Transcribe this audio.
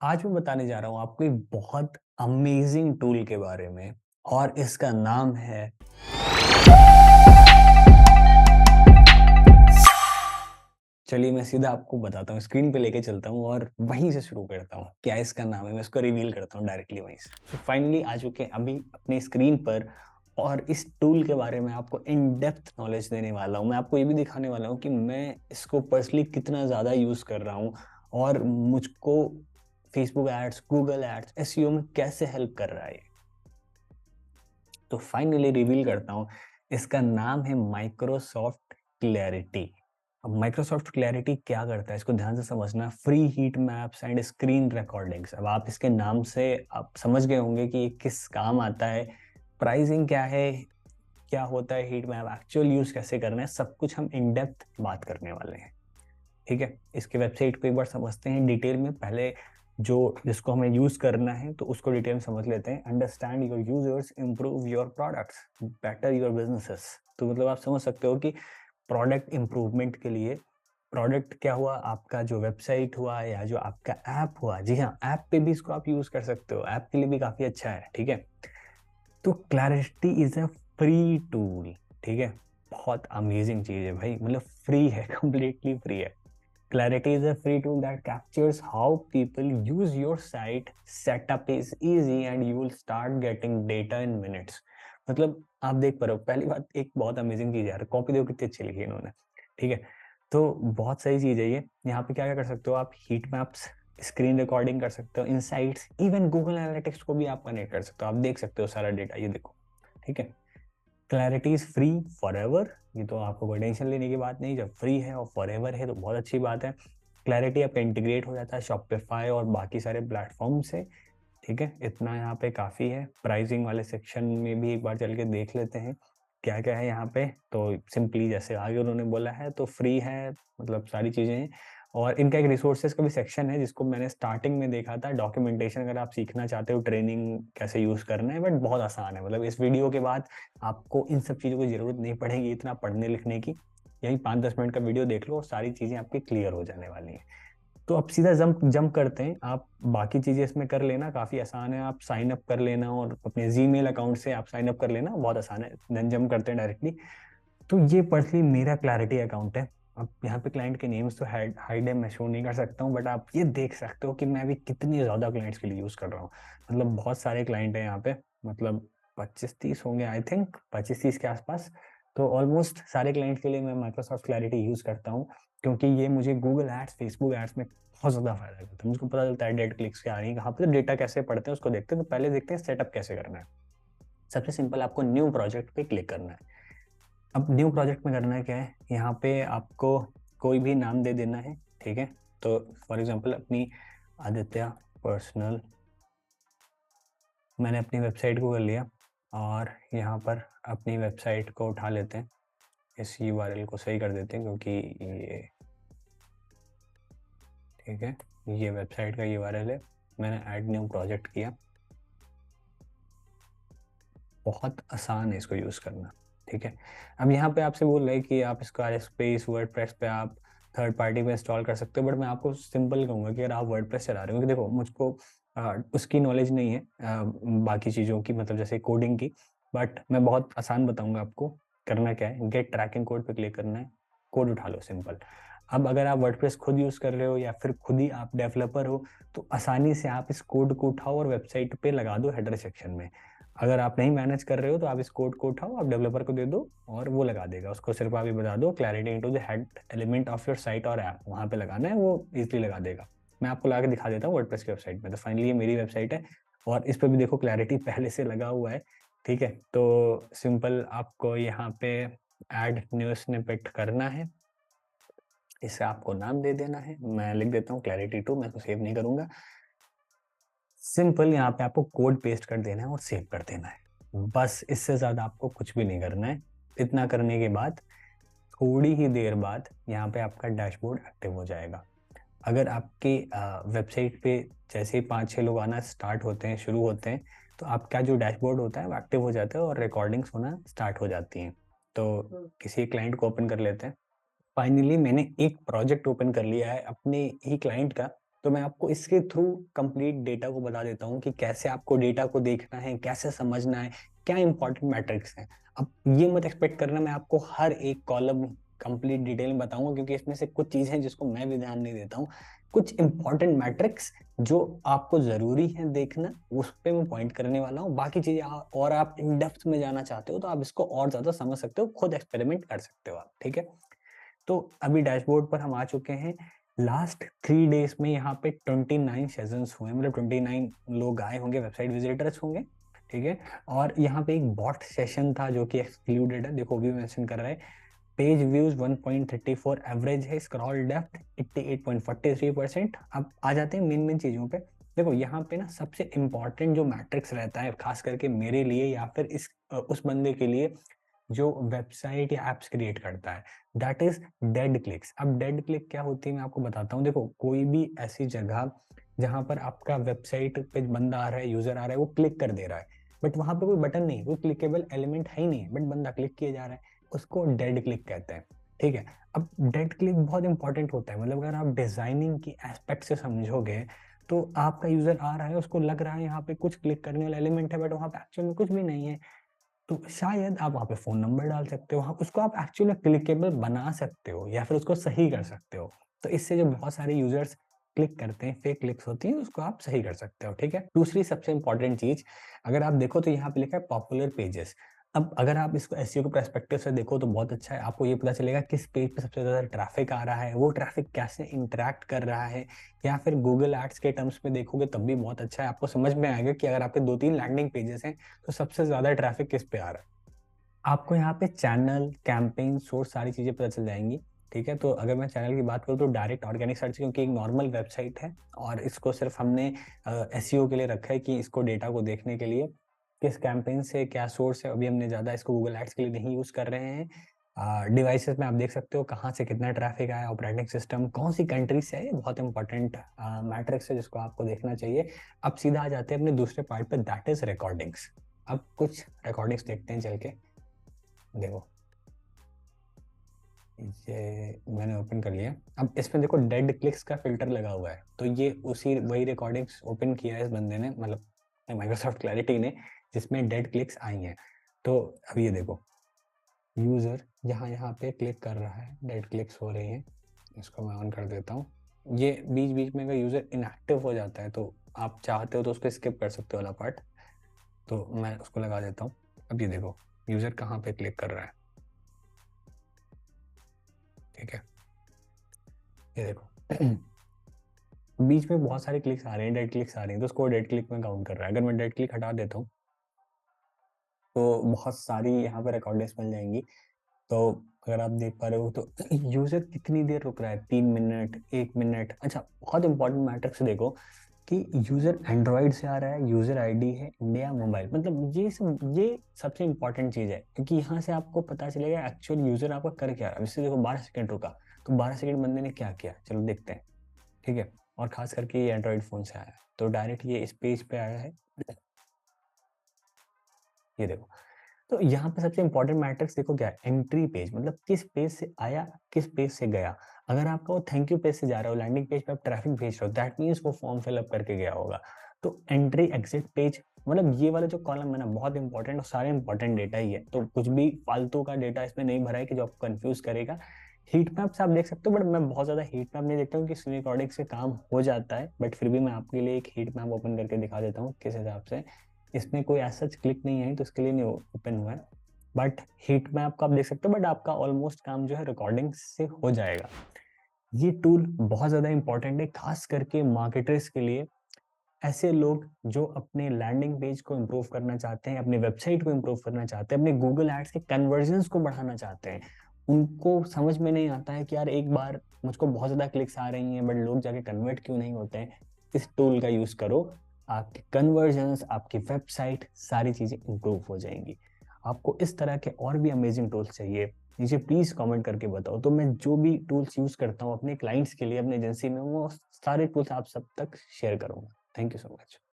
आज मैं बताने जा रहा हूँ आपको एक बहुत अमेजिंग टूल के बारे में और इसका नाम है चलिए मैं सीधा आपको बताता हूँ, स्क्रीन पे लेके चलता हूँ और वहीं से शुरू करता हूँ। क्या इसका नाम है, मैं इसको रिवील करता हूँ डायरेक्टली वहीं से। सो फाइनली आ चुके हैं अभी अपने स्क्रीन पर और इस टूल के बारे में आपको इन डेप्थ नॉलेज देने वाला हूँ। मैं आपको ये भी दिखाने वाला हूँ कि मैं इसको पर्सनली कितना ज़्यादा यूज़ कर रहा हूँ और मुझको Facebook ads, Google ads, SEO में कैसे हेल्प कर रहा है ये। तो फाइनली रिवील करता हूँ, इसका नाम है माइक्रोसॉफ्ट क्लैरिटी। अब माइक्रोसॉफ्ट क्लैरिटी क्या करता है, इसको ध्यान से समझना। Free heat maps and screen recordings. अब आप इसके नाम से आप समझ गए होंगे कि ये किस काम आता है, प्राइसिंग क्या है, क्या होता है हीट मैप, एक्चुअल यूज कैसे करना है, सब कुछ हम इन डेप्थ बात करने वाले हैं। ठीक है, इसके वेबसाइट को एक बार समझते हैं डिटेल में। पहले जो जिसको हमें यूज करना है तो उसको डिटेल में समझ लेते हैं। Understand your users, improve your products, better your businesses. तो मतलब आप समझ सकते हो कि प्रोडक्ट इम्प्रूवमेंट के लिए, प्रोडक्ट क्या हुआ, आपका जो वेबसाइट हुआ या जो आपका ऐप हुआ, जी हाँ, ऐप पे भी इसको आप यूज कर सकते हो, ऐप के लिए भी काफी अच्छा है। ठीक है, तो clarity is a free tool. ठीक है, बहुत अमेजिंग चीज है भाई, मतलब फ्री है, कंप्लीटली फ्री है। Clarity is a free tool that captures how people use your site. Setup is easy and you will start getting data in minutes. मतलब आप देख पा रहे हो, पहली बात एक बहुत अमेजिंग चीज है यार, कॉपी देखो कितनी अच्छी लिखी है इन्होंने। ठीक है, तो बहुत सही चीज है ये। यहाँ पे क्या क्या कर सकते हो आप, हीट मैप्स, स्क्रीन रिकॉर्डिंग कर सकते हो, इनसाइट्स, इवन गूगल एनालिटिक्स को भी आप कनेक्ट कर सकते हो। आप देख सकते हो सारा डेटा, ये देखो। ठीक है, clarity is free for ever. ये तो आपको कोई टेंशन लेने की बात नहीं, जब फ्री है और फॉर एवर है तो बहुत अच्छी बात है। क्लैरिटी आपका इंटीग्रेट हो जाता है शॉपिफाई और बाकी सारे प्लेटफॉर्म से। ठीक है, इतना यहाँ पे काफ़ी है। प्राइसिंग वाले सेक्शन में भी एक बार चल के देख लेते हैं क्या क्या है यहाँ पे। तो सिंपली जैसे आगे उन्होंने बोला है तो फ्री है, मतलब सारी चीज़ें हैं। और इनका एक रिसोर्सेज का भी सेक्शन है जिसको मैंने स्टार्टिंग में देखा था, डॉक्यूमेंटेशन। अगर आप सीखना चाहते हो ट्रेनिंग कैसे यूज़ करना है, बट बहुत आसान है। मतलब इस वीडियो के बाद आपको इन सब चीज़ों की ज़रूरत नहीं पड़ेगी इतना पढ़ने लिखने की। यही 5-10 मिनट का वीडियो देख लो और सारी चीज़ें आपकी क्लियर हो जाने वाली हैं। तो अब सीधा जंप जंप करते हैं। आप बाकी चीजें इसमें कर लेना, काफी आसान है। आप साइन अप कर लेना और अपने जीमेल अकाउंट से आप साइन अप कर लेना, बहुत आसान है। देन जंप करते हैं डायरेक्टली। तो ये पर्सनली मेरा क्लैरिटी अकाउंट है। अब यहाँ पे क्लाइंट के नेम्स तो हाइड है, मैं शो नहीं कर सकता हूँ, बट आप ये देख सकते हो कि मैं अभी कितनी ज्यादा क्लाइंट्स के लिए यूज कर रहा हूँ। मतलब बहुत सारे क्लाइंट हैं यहाँ पे, मतलब 25-30 होंगे आई थिंक, 25-30 के आसपास। तो ऑलमोस्ट सारे क्लाइंट के लिए मैं माइक्रोसॉफ्ट क्लैरिटी यूज करता हूँ, क्योंकि ये मुझे गूगल एड्स, फेसबुक एड्स में बहुत ज्यादा फायदा करता है। मुझको पता चलता है डेट क्लिक्स क्या आ रही है, कहाँ पे, तो डेटा कैसे पढ़ते हैं उसको देखते हैं। तो पहले देखते हैं सेटअप कैसे करना है। सबसे सिंपल, आपको न्यू प्रोजेक्ट पे क्लिक करना है। अब न्यू प्रोजेक्ट में करना है क्या है, यहाँ पे आपको कोई भी नाम दे देना है। ठीक है, तो फॉर एग्जांपल अपनी आदित्य पर्सनल, मैंने अपनी वेबसाइट को कर लिया और यहाँ पर अपनी वेबसाइट को उठा लेते हैं। इस यूआरएल को सही कर देते हैं क्योंकि ये, ठीक है, ये वेबसाइट का यूआरएल है। मैंने ऐड न्यू प्रोजेक्ट किया। बहुत आसान है इसको यूज़ करना। ठीक है, अब यहाँ पे आपसे बोल रहे हैं कि आप इसको स्पेस वर्डप्रेस पे आप थर्ड पार्टी पे इंस्टॉल कर सकते हो, बट मैं आपको सिंपल कहूँगा कि अगर आप वर्डप्रेस चला रहे हो, क्योंकि देखो मुझको उसकी नॉलेज नहीं है, बाकी चीज़ों की, मतलब जैसे कोडिंग की। बट मैं बहुत आसान बताऊँगा आपको। करना क्या है, गेट ट्रैकिंग कोड पे क्लिक करना है, कोड उठा लो, सिंपल। अब अगर आप वर्डप्रेस खुद यूज़ कर रहे हो या फिर खुद ही आप डेवलपर हो, तो आसानी से आप इस कोड को उठाओ और वेबसाइट पे लगा दो हेडर सेक्शन में। अगर आप नहीं मैनेज कर रहे हो तो आप इस कोड को उठाओ, आप डेवलपर को दे दो और वो लगा देगा। उसको सिर्फ आप ये बता दो clarity into the head element of your site और ऐप, वहां पे लगाना है, वो इजीली लगा देगा। मैं आपको लगा के दिखा देता हूँ वर्डप्रेस की वेबसाइट में। तो फाइनली ये मेरी वेबसाइट है और इस पर भी देखो क्लैरिटी पहले से लगा हुआ है। ठीक है, तो सिंपल आपको यहाँ पे ऐड न्यू स्निपेट करना है। इसे आपको नाम दे देना है, मैं लिख देता हूँ क्लैरिटी 2, मैं तो सेव नहीं करूंगा। सिंपल यहाँ पे आपको कोड पेस्ट कर देना है और सेव कर देना है, बस इससे ज़्यादा आपको कुछ भी नहीं करना है। इतना करने के बाद थोड़ी ही देर बाद यहाँ पे आपका डैशबोर्ड एक्टिव हो जाएगा। अगर आपकी वेबसाइट पे जैसे ही 5-6 लोग आना स्टार्ट होते हैं, शुरू होते हैं, तो आपका जो डैशबोर्ड होता है वो एक्टिव हो जाता है और रिकॉर्डिंग्स होना स्टार्ट हो जाती हैं। तो किसी क्लाइंट को ओपन कर लेते हैं। फाइनली मैंने एक प्रोजेक्ट ओपन कर लिया है अपने ही क्लाइंट का, तो मैं आपको इसके थ्रू कंप्लीट डेटा को बता देता हूँ कि कैसे आपको डेटा को देखना है, कैसे समझना है, क्या इंपॉर्टेंट मैट्रिक्स हैं। अब ये मत एक्सपेक्ट करना मैं आपको हर एक कॉलम कंप्लीट डिटेल में बताऊंगा, क्योंकि इसमें से कुछ चीजें हैं जिसको मैं भी ध्यान नहीं देता हूँ। कुछ इंपॉर्टेंट मैट्रिक्स जो आपको जरूरी है देखना, उस पे मैं पॉइंट करने वाला हूँ। बाकी चीजें और आप इन डेप्थ में जाना चाहते हो तो आप इसको और ज्यादा समझ सकते हो, खुद एक्सपेरिमेंट कर सकते हो आप, ठीक है। तो अभी डैशबोर्ड पर हम आ चुके हैं। लास्ट 3 डेज में यहाँ पे 29 सेशंस हुए, मतलब 29 लोग आए होंगे, वेबसाइट विजिटर्स होंगे, ठीक है। और यहाँ पे एक बॉट सेशन था जो कि एक्सक्लूडेड है, देखो भी मेंशन कर रहा है। पेज व्यूज 1.34 एवरेज है, स्क्रॉल डेप्थ 88.43%। अब आ जाते हैं मेन मेन चीजों पे। देखो यहाँ पे ना सबसे इंपॉर्टेंट जो मैट्रिक्स रहता है, खास करके मेरे लिए या फिर उस बंदे के लिए जो वेबसाइट या एप्स क्रिएट करता है, दैट इज डेड क्लिक्स। अब डेड क्लिक क्या होती है मैं आपको बताता हूँ। देखो कोई भी ऐसी जगह जहां पर आपका वेबसाइट पे बंदा आ रहा है, यूजर आ रहा है, वो क्लिक कर दे रहा है, बट वहां पे कोई बटन नहीं, कोई क्लिकेबल एलिमेंट है ही नहीं, बट बंदा क्लिक किए जा रहा है, उसको डेड क्लिक कहते हैं, ठीक है। अब डेड क्लिक बहुत इंपॉर्टेंट होता है, मतलब अगर आप डिजाइनिंग की एस्पेक्ट से समझोगे तो आपका यूजर आ रहा है, उसको लग रहा है यहाँ पे कुछ क्लिक करने वाला एलिमेंट है, बट वहां पे एक्चुअल में कुछ भी नहीं है। तो शायद आप वहाँ पे फ़ोन नंबर डाल सकते हो, हाँ, उसको आप एक्चुअली क्लिकेबल बना सकते हो या फिर उसको सही कर सकते हो। तो इससे जो बहुत सारे यूज़र्स क्लिक करते हैं, फेक क्लिक्स होती हैं, उसको आप सही कर सकते हो, ठीक है। दूसरी सबसे इम्पोर्टेंट चीज़, अगर आप देखो तो यहाँ पे लिखा है पॉपुलर पेजेस। अब अगर आप इसको एसईओ के पर्सपेक्टिव से देखो तो बहुत अच्छा है, आपको ये पता चलेगा किस पेज पे सबसे ज़्यादा ट्रैफिक आ रहा है, वो ट्रैफिक कैसे इंटरैक्ट कर रहा है, या फिर गूगल एड्स के टर्म्स में देखोगे तब भी बहुत अच्छा है, आपको समझ में आएगा कि अगर आपके 2-3 लैंडिंग पेजेस हैं तो सबसे ज़्यादा ट्रैफिक किस पे आ रहा है। आपको यहाँ पे चैनल, कैंपेन, सोर्स सारी चीज़ें पता चल जाएँगी, ठीक है? तो अगर मैं चैनल की बात करूँ तो डायरेक्ट ऑर्गेनिक सर्च, क्योंकि एक नॉर्मल वेबसाइट है और इसको सिर्फ हमने एसईओ के लिए रखा है कि इसको डेटा को देखने के लिए किस कैंपेन से क्या सोर्स है। अभी हमने ज़्यादा इसको गूगल एड्स के लिए नहीं यूज़ कर रहे हैं। डिवाइसेज़ में आप देख सकते हो कहाँ से कितना ट्रैफिक आया, ऑपरेटिंग सिस्टम कौन सी कंट्री से है, ये बहुत इंपॉर्टेंट मैट्रिक्स है जिसको आपको देखना चाहिए। अब सीधा आ जाते हैं अपने दूसरे पार्ट पे, दैट इज़ रिकॉर्डिंग्स। अब कुछ रिकॉर्डिंग्स देखते हैं चल के। देखो ये मैंने ओपन कर लिया। अब इसमें देखो डेड क्लिक्स का फिल्टर लगा हुआ है, तो ये उसी वही रिकॉर्डिंग्स ओपन किया है इस बंदे ने, मतलब माइक्रोसॉफ्ट क्लैरिटी ने, जिसमें डेड क्लिक्स आई हैं। तो अब ये देखो यूजर यहाँ यहाँ पे क्लिक कर रहा है, डेड क्लिक्स हो रही हैं। इसको मैं ऑन कर देता हूँ। ये बीच बीच में अगर यूजर इनएक्टिव हो जाता है तो आप चाहते हो तो उसको स्किप कर सकते हो वाला पार्ट, तो मैं उसको लगा देता हूँ। अब ये देखो यूजर कहाँ पे क्लिक कर रहा है, ठीक है। ये देखो बीच में बहुत सारे क्लिक्स आ रहे हैं, डेड क्लिक्स आ रही हैं, तो उसको डेड क्लिक में काउंट कर रहा है। अगर मैं डेड क्लिक हटा देता हूँ तो बहुत सारी यहाँ पे रिकॉर्डिंग्स मिल जाएंगी। तो अगर आप देख पा रहे हो तो यूजर कितनी देर रुक रहा है, 3 मिनट, 1 मिनट। अच्छा, बहुत इंपॉर्टेंट मैट्रिक्स देखो कि यूजर एंड्रॉइड से आ रहा है, यूजर आईडी है इंडिया मोबाइल, मतलब ये सबसे इंपॉर्टेंट चीज है, क्योंकि यहाँ से आपको पता चलेगा एक्चुअल यूजर आपका कर क्या रहा है। जैसे देखो 12 सेकंड रुका, तो 12 सेकंड बंदे ने क्या किया, चलो देखते हैं, ठीक है। और खास करके ये एंड्रॉइड फोन से आया है, तो डायरेक्ट ये इस पेज पे आया है। ये देखो, तो यहाँ पे सबसे इंपॉर्टेंट मैट्रिक्स देखो क्या है, एंट्री पेज, मतलब किस पेज से आया, किस पेज से गया। अगर आपका वो थैंक यू पेज से जा रहा हो, लैंडिंग पेज पे आप ट्रैफिक भेज रहे हो, दैट मीन्स वो फॉर्म फिलअप करके गया होगा। तो एंट्री एग्जिट पेज, मतलब ये वाला जो कॉलम है ना बहुत इंपॉर्टेंट, और सारे इंपॉर्टेंट डेटा ही है, तो कुछ भी फालतू का डेटा इसमें नहीं भरा है कि जो आपको कंफ्यूज करेगा। हीट मैप्स आप देख सकते हो, बट मैं बहुत ज्यादा हीट मैप नहीं देखता हूँ कि स्क्रीन रिकॉर्डिंग से काम हो जाता है, बट फिर भी मैं आपके लिए एक हीट मैप ओपन करके दिखा देता हूँ किस हिसाब से। इसमें कोई ऐसा क्लिक नहीं है तो इसके लिए नहीं ओपन हुआ है, बट हीट मैप का आप देख सकते हो, बट आपका ऑलमोस्ट काम जो है रिकॉर्डिंग से हो जाएगा। ये टूल बहुत ज़्यादा इंपॉर्टेंट है, खास करके मार्केटर्स के लिए, ऐसे लोग जो अपने लैंडिंग पेज को इम्प्रूव करना चाहते हैं, अपनी वेबसाइट को इम्प्रूव करना चाहते हैं, अपने गूगल एड्स के कन्वर्जन्स को बढ़ाना चाहते हैं। उनको समझ में नहीं आता है कि यार एक बार मुझको बहुत ज़्यादा क्लिक्स आ रही हैं बट लोग जाके कन्वर्ट क्यों नहीं होते हैं। इस टूल का यूज़ करो, आपके कन्वर्जन्स, आपकी वेबसाइट, सारी चीज़ें इम्प्रूव हो जाएंगी। आपको इस तरह के और भी अमेजिंग टूल्स चाहिए, नीचे प्लीज़ कमेंट करके बताओ, तो मैं जो भी टूल्स यूज़ करता हूँ अपने क्लाइंट्स के लिए, अपने एजेंसी में, वो सारे टूल्स आप सब तक शेयर करूँगा। Thank you so much.